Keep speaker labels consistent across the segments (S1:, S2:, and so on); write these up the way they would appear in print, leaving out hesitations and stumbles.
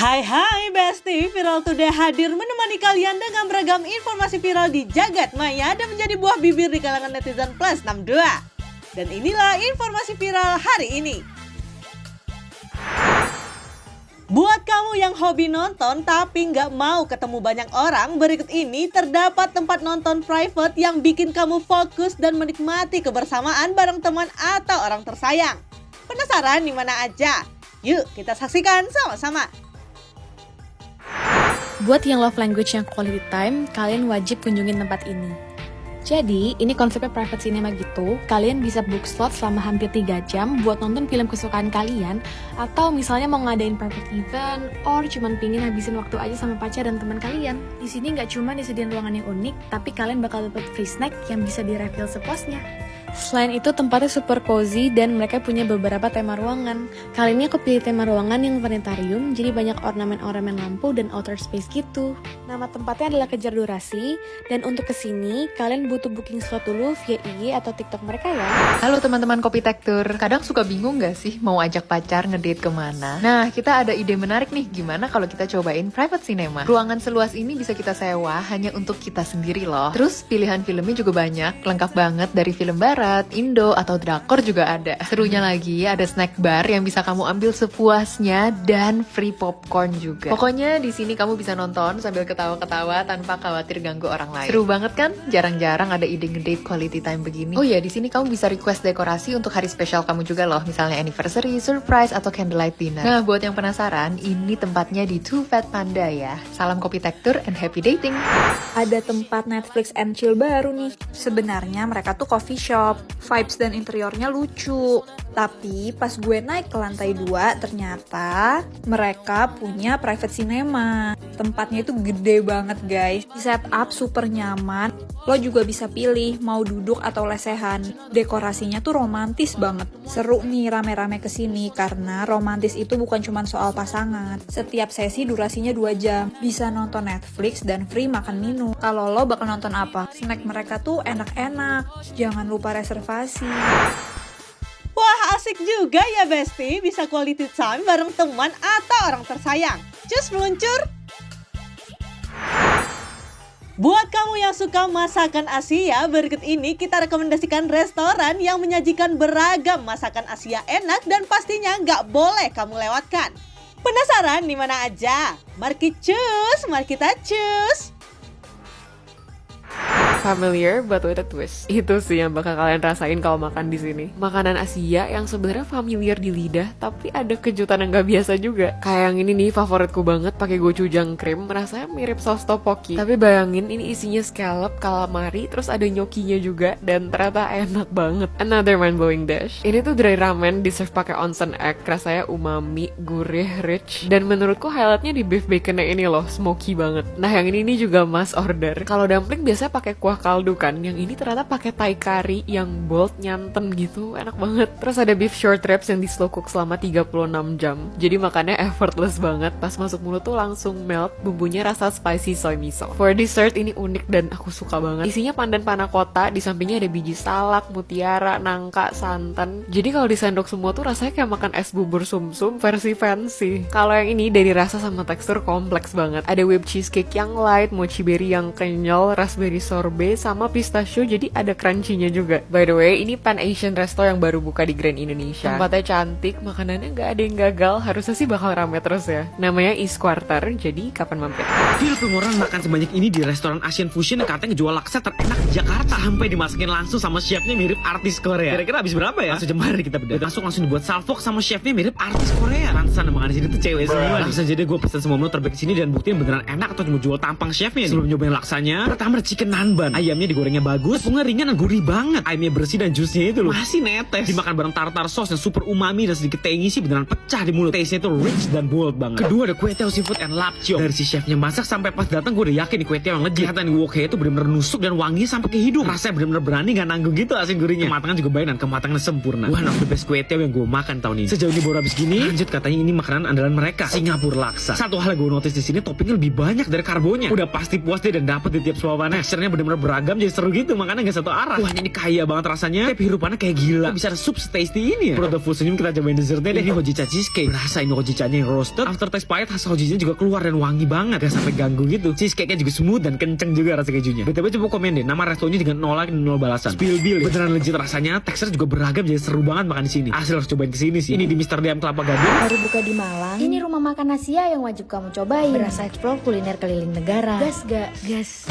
S1: Hai Besti, Viral Today hadir menemani kalian dengan beragam informasi viral di jagat maya dan menjadi buah bibir di kalangan netizen plus 62. Dan inilah informasi viral hari ini. Buat kamu yang hobi nonton tapi nggak mau ketemu banyak orang, berikut ini terdapat tempat nonton private yang bikin kamu fokus dan menikmati kebersamaan bareng teman atau orang tersayang. Penasaran di mana aja? Yuk kita saksikan sama-sama.
S2: Buat yang love language yang quality time, kalian wajib kunjungin tempat ini. Jadi, ini konsepnya private cinema gitu. Kalian bisa book slot selama hampir 3 jam buat nonton film kesukaan kalian, atau misalnya mau ngadain private event, or cuman pingin habisin waktu aja sama pacar dan teman kalian. Di sini nggak cuma disediain ruangan yang unik, tapi kalian bakal dapet free snack yang bisa di-refill sepuasnya. Selain itu, tempatnya super cozy dan mereka punya beberapa tema ruangan. Kali ini aku pilih tema ruangan yang planetarium, jadi banyak ornamen-ornamen lampu dan outer space gitu. Nama tempatnya adalah Kejar Durasi, dan untuk kesini, kalian butuh booking slot dulu via IG atau TikTok mereka ya.
S3: Halo teman-teman Kopitektur, kadang suka bingung gak sih mau ajak pacar ngedate kemana? Nah, kita ada ide menarik nih, gimana kalau kita cobain private cinema? Ruangan seluas ini bisa kita sewa hanya untuk kita sendiri loh. Terus pilihan filmnya juga banyak, lengkap banget dari film barat, Indo, atau drakor juga ada. Serunya lagi, ada snack bar yang bisa kamu ambil sepuasnya dan free popcorn juga. Pokoknya di sini kamu bisa nonton sambil ketawa-ketawa tanpa khawatir ganggu orang lain. Seru banget kan? Jarang-jarang ada ide ngedate quality time begini. Oh iya, di sini kamu bisa request dekorasi untuk hari spesial kamu juga loh, misalnya anniversary, surprise, atau candlelight dinner. Nah, buat yang penasaran, ini tempatnya di Two Fat Panda ya. Salam Kopitektur and happy dating.
S4: Ada tempat Netflix and chill baru nih. Sebenarnya mereka tuh coffee shop, vibes dan interiornya lucu. Tapi pas gue naik ke lantai 2, ternyata mereka punya private cinema. Tempatnya itu gede banget guys. Di setup super nyaman. Lo juga bisa pilih mau duduk atau lesehan. Dekorasinya tuh romantis banget. Seru nih rame-rame kesini karena romantis itu bukan cuma soal pasangan. Setiap sesi durasinya 2 jam. Bisa nonton Netflix dan free makan minum. Kalau lo bakal nonton apa? Snack mereka tuh enak-enak. Jangan lupa reservasi.
S1: Wah asik juga ya Besti, bisa quality time bareng teman atau orang tersayang. Cus meluncur! Buat kamu yang suka masakan Asia, berikut ini kita rekomendasikan restoran yang menyajikan beragam masakan Asia enak dan pastinya nggak boleh kamu lewatkan. Penasaran di mana aja? Mari kita cus!
S5: Familiar but with a twist. Itu sih yang bakal kalian rasain kalau makan di sini. Makanan Asia yang sebenarnya familiar di lidah, tapi ada kejutan yang gak biasa juga. Kayak yang ini nih favoritku banget, pakai gochujang cream, rasanya mirip saus tteokbokki. Tapi bayangin ini isinya scallop, calamari, terus ada gnocchinya juga, dan ternyata enak banget. Another mind-blowing dish. Ini tuh dry ramen di-serve pakai onsen egg, rasanya umami, gurih, rich, dan menurutku highlightnya di beef baconnya ini loh, smoky banget. Nah yang ini juga mas order. Kalau dumpling biasanya pakai kuah kaldu kan, yang ini ternyata pakai Thai curry yang bold, nyanten gitu, enak banget. Terus ada beef short ribs yang di slow cook selama 36 jam. Jadi makannya effortless banget, pas masuk mulut tuh langsung melt, bumbunya rasa spicy soy miso. For dessert ini unik dan aku suka banget. Isinya pandan panna cotta, di sampingnya ada biji salak, mutiara, nangka, santan. Jadi kalau disendok semua tuh rasanya kayak makan es bubur sumsum versi fancy. Kalau yang ini dari rasa sama tekstur kompleks banget. Ada whipped cheesecake yang light, mochi berry yang kenyal, raspberry sorbet, sama pistachio, jadi ada crunchy-nya juga. By the way, ini Pan Asian Resto yang baru buka di Grand Indonesia. Tempatnya cantik, makanannya nggak ada yang gagal, harusnya sih bakal rame terus ya. Namanya East Quarter, jadi kapan mampir?
S6: Gila orang makan sebanyak ini di restoran Asian Fusion yang katanya ngejual laksa terenak di Jakarta. Sampai dimasakin langsung sama chefnya mirip artis Korea. Kira-kira habis berapa ya? Langsung jemari kita bedah. Langsung dibuat salfok sama chefnya mirip artis Korea. Pantesan makan di sini tuh cewek semua. Langsung jadi gue pesen semua menu terbaik di sini dan buktiin beneran enak atau cuma jual tampang chefnya. Sebelum nyobain laksanya, pertama ada chicken nanban. Ayamnya digorengnya bagus, tepungnya ringan dan gurih banget. Ayamnya bersih dan juice-nya itu loh masih netes. Dimakan bareng tartar sauce yang super umami dan sedikit tangy sih, beneran pecah di mulut. Taste-nya tuh rich dan bold banget. Kedua ada kue tiao seafood and lapchio. Dari si chefnya masak sampai pas datang gue udah yakin nih kue tiao yang legit. Kelihatan di wok itu bener-bener nusuk dan wangi sampai ke hidung. Rasanya bener-bener berani gak nanggung gitu asin gurihnya. Kematangan juga baik dan kematangan sempurna. Wah, one of the best kue tiao yang gue makan tahun ini. Sejauh ini baru habis gini. Lanjut katanya ini makanan andalan mereka, Singapura laksa. Satu hal yang gue notice di sini toppingnya lebih banyak dari karbonya. Udah pasti puas deh dan dapet di tiap suapannya. Teksturnya bener-bener beragam jadi seru gitu, makanya nggak satu arah. Wah ini kaya banget rasanya, kayak hirupannya kayak gila. Bisa ada sup tasty ini ya. Bro, udah full senyum, kita cobain dessertnya deh. Ini hojicha cheesecake. Rasa ini hojicanya yang roasted, aftertaste pahit khas hojicha juga keluar dan wangi banget, gak sampai ganggu gitu. Cheesecake-nya juga smooth dan kenceng juga rasa kejunya. BTW coba komen deh nama restonya dengan nolak dan 0 balasan. Spill bill ya. Beneran legit rasanya, tekstur juga beragam jadi seru banget makan di sini. Asli harus cobain kesini sih. Ini di Mr. Diam Kelapa Gading.
S2: Baru buka di Malang, ini rumah makan Asia yang wajib kamu cobain. Berasa explore kuliner keliling negara. Gas gak? Gas.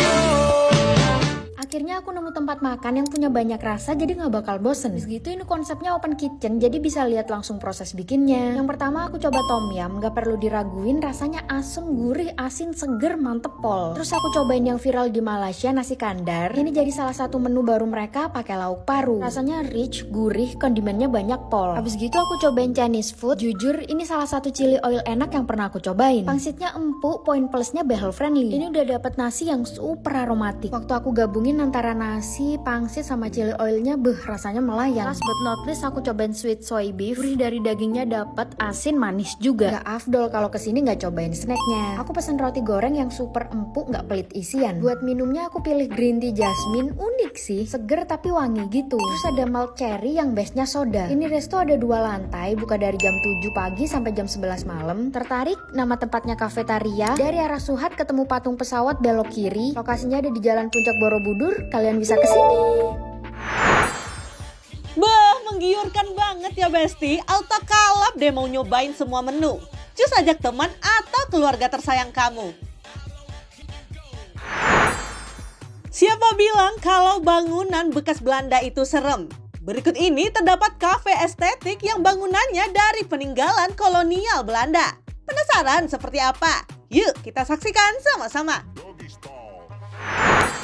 S2: Akhirnya aku nemu tempat makan yang punya banyak rasa, jadi gak bakal bosen. Segitu ini konsepnya open kitchen, jadi bisa lihat langsung proses bikinnya. Yang pertama aku coba tom yum, gak perlu diraguin, rasanya asem, gurih, asin, seger, mantep pol. Terus aku cobain yang viral di Malaysia, nasi kandar. Ini jadi salah satu menu baru mereka, pakai lauk paru. Rasanya rich, gurih, kondimennya banyak pol. Habis gitu aku cobain Chinese food. Jujur ini salah satu chili oil enak yang pernah aku cobain. Pangsitnya empuk, poin plusnya behel friendly. Ini udah dapet nasi yang super aromatik. Waktu aku gabungin antara nasi, pangsit sama chili oilnya, rasanya melayang. Last but not least aku cobain sweet soy beef. Gurih dari dagingnya dapet, asin manis juga. Gak afdol kalau kesini gak cobain snacknya. Aku pesen roti goreng yang super empuk, gak pelit isian. Buat minumnya aku pilih green tea jasmine, unik sih, seger tapi wangi gitu. Terus ada milk cherry yang bestnya soda. Ini resto ada 2 lantai, buka dari jam 7 pagi sampai jam 11 malam. Tertarik? Nama tempatnya Cafetaria. Dari arah Suhat ketemu patung pesawat belok kiri. Lokasinya ada di Jalan Puncak Borobudur. Kalian bisa kesini.
S1: Bah, menggiurkan banget ya Besti. Auto kalap deh mau nyobain semua menu. Cus ajak teman atau keluarga tersayang kamu. Siapa bilang kalau bangunan bekas Belanda itu serem? Berikut ini terdapat kafe estetik yang bangunannya dari peninggalan kolonial Belanda. Penasaran seperti apa? Yuk kita saksikan sama-sama.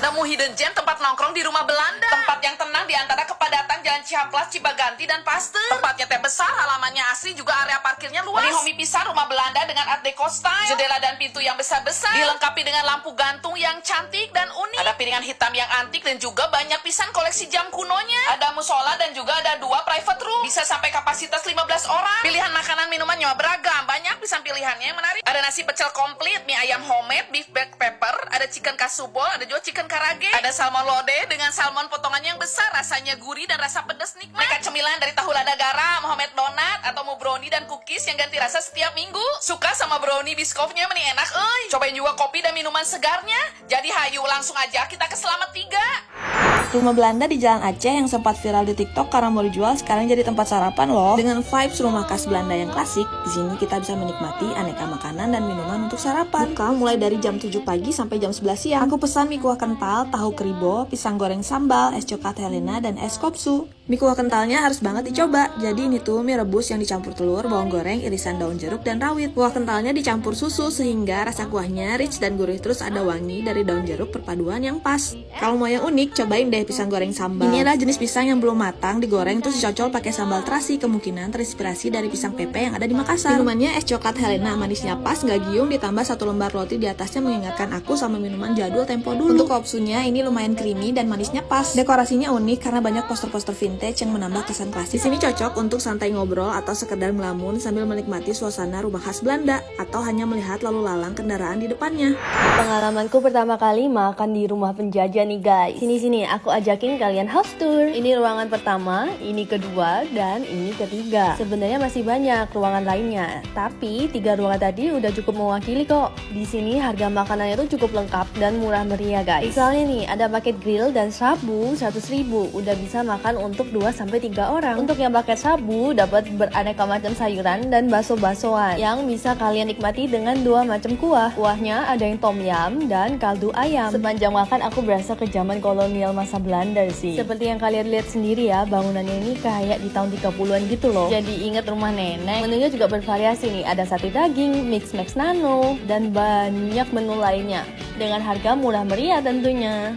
S7: Nemu hidden gem tempat nongkrong di rumah Belanda. Tempat yang tenang di antara kepadatan Jalan Cihamplas, Cibaganti, dan Paste. Tempatnya teh besar, halamannya asri, juga area parkirnya luas. Di homi pisan rumah Belanda dengan art deco style. Jendela dan pintu yang besar-besar. Dilengkapi dengan lampu gantung yang cantik dan unik. Ada piringan hitam yang antik dan juga banyak pisan koleksi jam kunonya. Ada musola dan juga ada 2 private room. Bisa sampai kapasitas 15 orang. Pilihan makanan minumannya beragam. Banyak pisan pilihannya yang menarik. Ada nasi pecel komplit, mie ayam homemade, beef black pepper, ada chicken kasubol, ada juga chicken karage, ada salmon lode dengan salmon potongannya yang besar, rasanya gurih dan rasa pedas nikmat. Mereka cemilan dari tahu lada garam, homemade donat, atau mau brownie dan cookies yang ganti rasa setiap minggu. Suka sama brownie biskofnya meni enak, Cobain juga kopi dan minuman segarnya. Jadi hayu langsung aja kita ke Selamat 3.
S8: Rumah Belanda di Jalan Aceh yang sempat viral di TikTok karena mau dijual sekarang jadi tempat sarapan loh. Dengan vibes rumah khas Belanda yang klasik, di sini kita bisa menikmati aneka makanan dan minuman untuk sarapan. Buka mulai dari jam 7 pagi sampai jam 11 siang. Aku pesan mie kuah kental, tahu keribo, pisang goreng sambal, es coklat Helena, dan es kopsu. Mie kuah kentalnya harus banget dicoba. Jadi ini tuh mie rebus yang dicampur telur, bawang goreng, irisan daun jeruk, dan rawit. Kuah kentalnya dicampur susu sehingga rasa kuahnya rich dan gurih, terus ada wangi dari daun jeruk, perpaduan yang pas. Kalau mau yang unik, cobain deh pisang goreng sambal. Ini adalah jenis pisang yang belum matang, digoreng terus dicocol pakai sambal terasi, kemungkinan terinspirasi dari pisang pepe yang ada di Makassar. Minumannya es coklat Helena, manisnya pas, nggak giung, ditambah 1 lembar roti di atasnya mengingatkan aku sama minuman jadul tempo dulu. Untuk kopsunya ini lumayan creamy dan manisnya pas. Dekorasinya unik karena banyak poster-poster vintage yang menambah kesan klasik. Di sini cocok untuk santai ngobrol atau sekedar ngelamun sambil menikmati suasana rumah khas Belanda atau hanya melihat lalu lalang kendaraan di depannya.
S9: Pengalamanku pertama kali makan di rumah penjajah nih guys. Sini aku ajakin kalian house tour. Ini ruangan pertama, ini kedua, dan ini ketiga. Sebenarnya masih banyak ruangan lainnya, tapi 3 ruangan tadi udah cukup mewakili kok. Di sini harga makanannya tuh cukup lengkap dan murah meriah guys. Misalnya nih, ada paket grill dan sabu 100.000, udah bisa makan untuk 2-3 orang. Untuk yang paket sabu dapat beraneka macam sayuran dan bakso-baksoan yang bisa kalian nikmati dengan 2 macam kuah. Kuahnya ada yang tom yum dan kaldu ayam. Sepanjang makan aku berasa ke zaman kolonial masa Belanda sih. Seperti yang kalian lihat sendiri ya, bangunannya ini kayak di tahun 30-an gitu loh. Jadi inget rumah nenek. Menunya juga bervariasi nih, ada sate daging, mix max nano, dan banyak menu lainnya dengan harga murah meriah tentunya.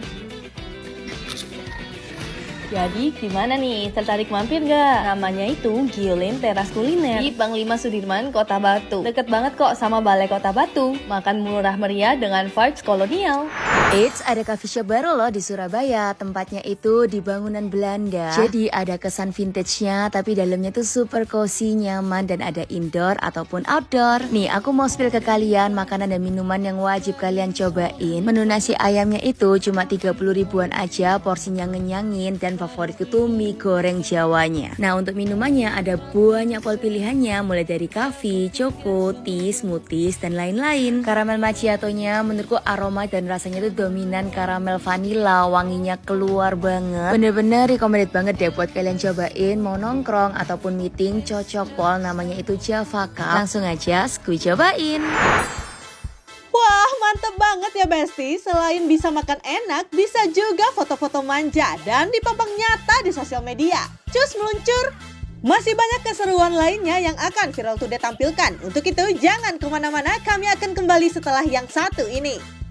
S9: Jadi gimana nih, tertarik mampir gak? Namanya itu Giolin Teras Kuliner di Panglima Sudirman, Kota Batu. Deket banget kok sama Balai Kota Batu. Makan murah meriah dengan vibes kolonial.
S10: Eits, ada coffee shop baru loh di Surabaya. Tempatnya itu di bangunan Belanda. Jadi ada kesan vintage-nya, tapi dalamnya tuh super cozy, nyaman, dan ada indoor ataupun outdoor. Nih, aku mau spill ke kalian makanan dan minuman yang wajib kalian cobain. Menu nasi ayamnya itu cuma 30 ribuan aja, porsinya ngenyangin, dan favoritku tuh mie goreng Jawanya. Nah, untuk minumannya ada banyak pol pilihannya, mulai dari coffee, choco, tea, smoothies, dan lain-lain. Karamel macchiato-nya menurutku aroma dan rasanya tuh dominan karamel vanilla, wanginya keluar banget. Bener-bener recommended banget deh buat kalian cobain. Mau nongkrong ataupun meeting, cocok pol, namanya itu Java Cup. Langsung aja gue cobain.
S1: Wah, mantep banget ya Besti. Selain bisa makan enak, bisa juga foto-foto manja dan dipapang nyata di sosial media. Cus meluncur! Masih banyak keseruan lainnya yang akan Viral Today tampilkan. Untuk itu jangan kemana-mana, kami akan kembali setelah yang satu ini.